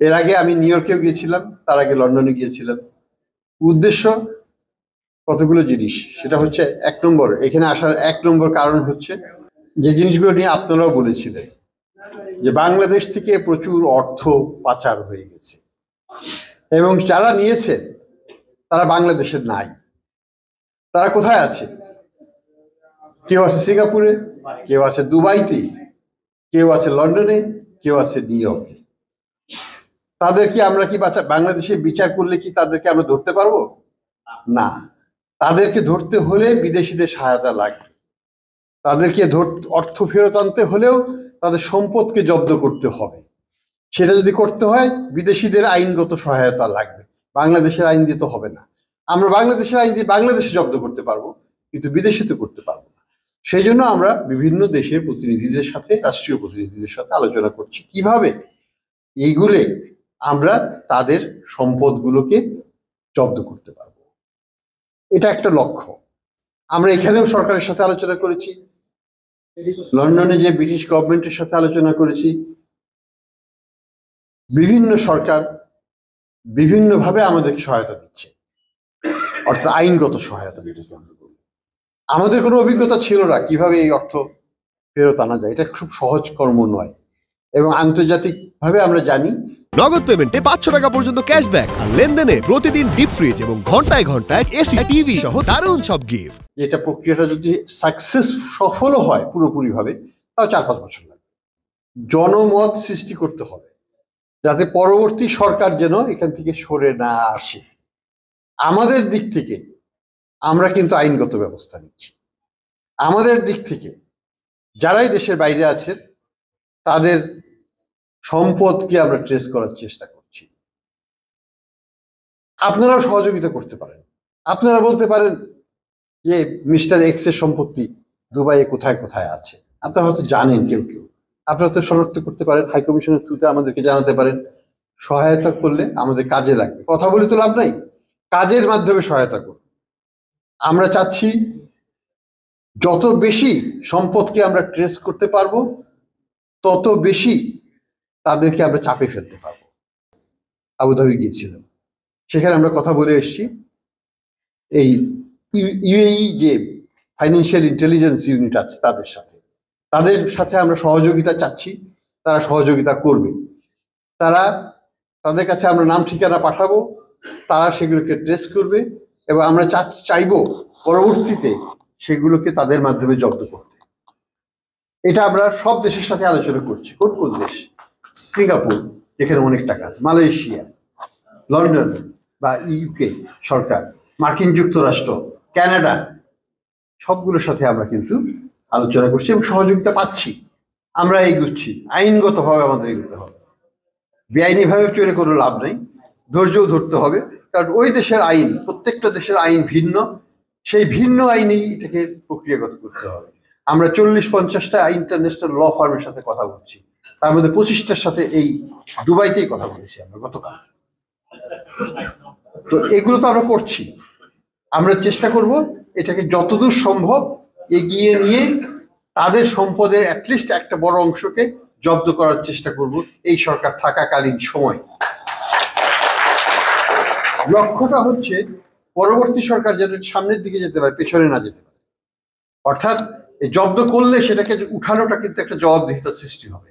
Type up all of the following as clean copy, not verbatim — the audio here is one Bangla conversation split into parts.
এর আগে আমি নিউ ইয়র্কেও গিয়েছিলাম, তার আগে লন্ডনে গিয়েছিলাম। উদ্দেশ্য কতগুলো জিনিস, সেটা হচ্ছে এক নম্বর, এখানে আসার এক নম্বর কারণ হচ্ছে যে জিনিসগুলো নিয়ে আপনারাও বলেছিলেন যে বাংলাদেশ থেকে প্রচুর অর্থ পাচার হয়ে গেছে এবং যারা নিয়েছে তারা বাংলাদেশের নাই। তারা কোথায় আছে? কেউ আছে সিঙ্গাপুরে, কেউ আছে দুবাইতে, কেউ আছে লন্ডনে, কেউ আছে নিউ ইয়র্কে। তাদেরকে আমরা কি বাংলাদেশে বিচার করলে কি তাদেরকে আমরা ধরতে পারবো? না। তাদেরকে ধরতে হলে বিদেশিদের সহায়তা লাগবে। তাদেরকে অর্থ ফেরত আনতে হলেও তাদের সম্পদকে জব্দ করতে হবে। সেটা যদি করতে হয় বিদেশিদের আইনগত সহায়তা লাগবে, বাংলাদেশের আইন দিয়ে তো হবে না। আমরা বাংলাদেশের আইন দিয়ে বাংলাদেশে জব্দ করতে পারবো, কিন্তু বিদেশে তো করতে পারবো না। সেই জন্য আমরা বিভিন্ন দেশের প্রতিনিধিদের সাথে, রাষ্ট্রীয় প্রতিনিধিদের সাথে আলোচনা করছি কিভাবে এইগুলো আমরা তাদের সম্পদগুলোকে জব্দ করতে পারবো। এটা একটা লক্ষ্য। আমরা এখানেও সরকারের সাথে আলোচনা করেছি, লন্ডনে যে ব্রিটিশ গভর্নমেন্টের সাথে আলোচনা করেছি। বিভিন্ন সরকার বিভিন্নভাবে আমাদেরকে সহায়তা দিচ্ছে, অর্থাৎ আইনগত সহায়তা দিতে। আমাদের কোনো অভিজ্ঞতা ছিল না কিভাবে এই অর্থ ফেরত আনা যায়। এটা খুব সহজ কর্ম নয় এবং আন্তর্জাতিকভাবে আমরা জানি নগদ পেমেন্টে 500 টাকা পর্যন্ত ক্যাশব্যাক আর লেনদেনে প্রতিদিন ডিপ ফ্রিজ এবং ঘন্টায় ঘন্টায় এসি টিভি সহ দারুণ সব গিফট। এটা প্রক্রিয়াটা যদি সফলও হয় পুরোপুরিভাবে, তাও 4-5 বছর লাগবে। জনমত সৃষ্টি করতে হবে যাতে পরবর্তী সরকার যেন এখান থেকে সরে না আসে। আমাদের দিক থেকে আমরা কিন্তু আইনগত ব্যবস্থা নিচ্ছি। আমাদের দিক থেকে যারাই দেশের বাইরে আছেন তাদের সম্পদকে আমরা ট্রেস করার চেষ্টা করছি। আপনারাও সহযোগিতা করতে পারেন। আপনারা বলতে পারেন যে মিস্টার এক্স এর সম্পত্তি দুবাইয়ে কোথায় কোথায় আছে, আপনারা হয়তো জানেন কেউ কেউ, আপনারা তো শনাক্ত করতে পারেন, হাই কমিশনের থ্রুতে আমাদেরকে জানাতে পারেন। সহায়তা করলে আমাদের কাজে লাগবে। কথা বলে তো লাভ নাই, কাজের মাধ্যমে সহায়তা করুন। আমরা চাচ্ছি যত বেশি সম্পদকে আমরা ট্রেস করতে পারবো তত বেশি তাদেরকে আমরা চাপে ফেলতে পারবো। আবুধাবি গিয়েছিলাম, সেখানে আমরা কথা বলে এসেছি এই ইউএই যে ফাইন্যান্সিয়াল ইন্টেলিজেন্স ইউনিট আছে তাদের সাথে আমরা সহযোগিতা চাচ্ছি। তারা সহযোগিতা করবে। তাদের কাছে আমরা নাম ঠিকানা পাঠাবো, তারা সেগুলোকে ট্রেস করবে এবং আমরা চাইবো পরবর্তীতে সেগুলোকে তাদের মাধ্যমে জব্দ করতে। এটা আমরা সব দেশের সাথে আলোচনা করছি। কোন কোন দেশ? সিঙ্গাপুর, যেখানে অনেক টাকা আছে, মালয়েশিয়া, লন্ডন বা ইউকে সরকার, মার্কিন যুক্তরাষ্ট্র, কানাডা, সবগুলোর সাথে আমরা কিন্তু আলোচনা করছি এবং সহযোগিতা পাচ্ছি। আমরা এগুচ্ছি, আইনগতভাবে আমাদের এগোতে হবে। বেআইনিভাবে চলে কোনো লাভ নেই, ধৈর্যও ধরতে হবে, কারণ ওই দেশের আইন, প্রত্যেকটা দেশের আইন ভিন্ন, সেই ভিন্ন আইনেই এটাকে প্রক্রিয়াগত করতে হবে। আমরা 40-50টা ইন্টারন্যাশনাল ল ফার্মের সাথে কথা বলছি, তার মধ্যে 25টার সাথে এই দুবাইতেই কথা বলেছি আমরা গতকাল। তো এগুলো তো আমরা করছি। আমরা চেষ্টা করব এটাকে যতদূর সম্ভব এগিয়ে নিয়ে তাদের সম্পদের অ্যাটলিস্ট একটা বড় অংশকে জব্দ করার চেষ্টা করব এই সরকার থাকাকালীন সময়। লক্ষ্যটা হচ্ছে পরবর্তী সরকার যেন সামনের দিকে যেতে পারে, পেছনে না যেতে পারে। অর্থাৎ জব্দ করলে সেটাকে উঠানোটা কিন্তু একটা জবাবদিহিতার সৃষ্টি হবে।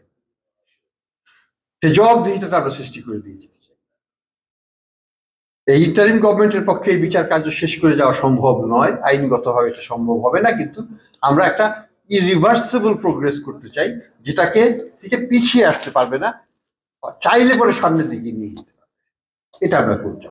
সেই জবাবদিহিতাটা আমরা সৃষ্টি করে দিয়ে যেতে চাই। এই ইন্টারিম গভর্নমেন্টের পক্ষে এই বিচার কার্য শেষ করে যাওয়া সম্ভব নয়, আইনগতভাবে এটা সম্ভব হবে না, কিন্তু আমরা একটা ইরিভার্সিবল প্রোগ্রেস করতে চাই, যেটাকে থেকে পিছিয়ে আসতে পারবে না, চাইলে পরে সামনের দিকে নিয়ে যেতে পারবে। এটা আমরা করতে